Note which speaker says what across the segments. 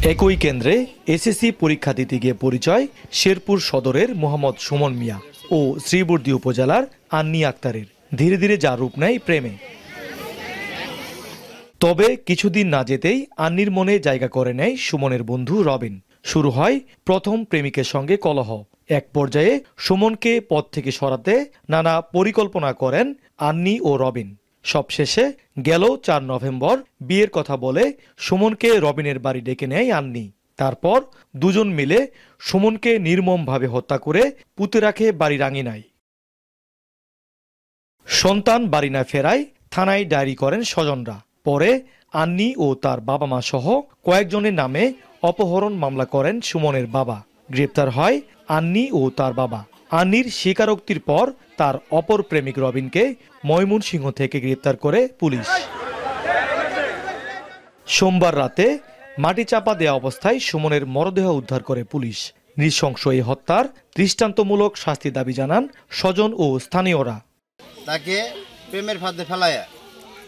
Speaker 1: একই কেন্দ্রে এসএসসি পরীক্ষা দিতে গিয়ে পরিচয় শেরপুর সদরের মোহাম্মদ সুমন মিয়া ও শ্রীবর্দী উপজেলার আন্নি আক্তারের। ধীরে ধীরে যা রূপ নেয় প্রেমে। তবে কিছুদিন না যেতেই আন্নির মনে জায়গা করে নেয় সুমনের বন্ধু রবিন। শুরু হয় প্রথম প্রেমিকের সঙ্গে কলহ। এক পর্যায়ে সুমনকে পথ থেকে সরাতে নানা পরিকল্পনা করেন আন্নি ও রবিন। সবশেষে গেল ৪ নভেম্বর বিয়ের কথা বলে সুমনকে রবিনের বাড়ি ডেকে নেয় আন্নি। তারপর দুজন মিলে সুমনকে নির্মমভাবে হত্যা করে পুঁতে রাখে বাড়ির আঙিনায়। সন্তান বাড়ি না ফেরায় থানায় ডায়েরি করেন স্বজনরা। পরে আন্নি ও তার বাবা মা সহ কয়েকজনের নামে অপহরণ মামলা করেন সুমনের বাবা। গ্রেপ্তার হয় আন্নি ও তার বাবা। আন্নির স্বীকারোক্তির পর তার অপর প্রেমিক রবিনকে ময়মনসিংহ থেকে গ্রেপ্তার করে পুলিশ। সোমবার রাতে মাটি চাপা দেওয়া অবস্থায় সুমনের মরদেহ উদ্ধার করে পুলিশ। নৃশংস এই হত্যার দৃষ্টান্তমূলক শাস্তি দাবি জানান স্বজন ও স্থানীয়রা।
Speaker 2: তাকে প্রেমের ফাঁদে ফেলায়া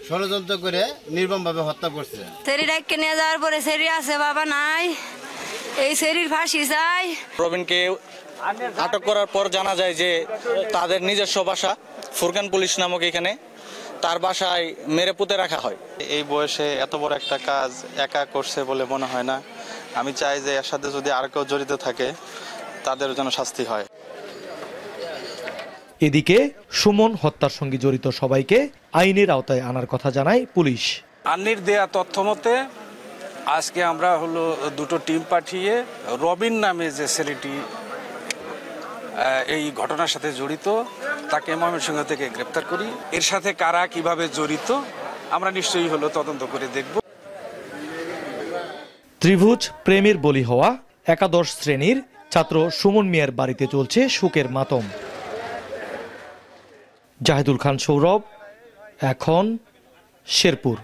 Speaker 2: ষড়যন্ত্র করে নির্মমভাবে হত্যা করছে।
Speaker 3: সেরিটাকে নিয়ে যাওয়ার পরে সেরি আছে, বাবা নাই, এই সেরির ফাঁসি চাই।
Speaker 4: রবিনকে আটক করার পর জানা যায় যে তাদের নিজস্ব বাসা ফুরকান পুলিশ নামক এখানে তার বাসায় মেরে পুঁতে রাখা হয়।
Speaker 5: এই বয়সে এত বড় একটা কাজ একা করছে বলে মনে হয় না। আমি চাই যে এর সাথে যদি আর কেউ জড়িত থাকে তাদের যেন শাস্তি হয়।
Speaker 1: এদিকে সুমন হত্যার সঙ্গে জড়িত সবাইকে আইনের আওতায় আনার কথা জানায় পুলিশ।
Speaker 6: আন্নির দেয়া তথ্য মতে আজকে আমরা দুটো টিম পাঠিয়ে রবিন নামে যে ছেলেটি এই ঘটনার সাথে জড়িত তাকে ময়মনসিংহ থেকে গ্রেপ্তার করি। এর সাথে কারা কিভাবে জড়িত আমরা নিশ্চয়ই তদন্ত করে দেখব।
Speaker 1: ত্রিভুজ প্রেমের বলি হওয়া একাদশ শ্রেণীর ছাত্র সুমন মিয়ার বাড়িতে চলছে শোকের মাতম। জাহিদুল খান সৌরভ, এখন শেরপুর।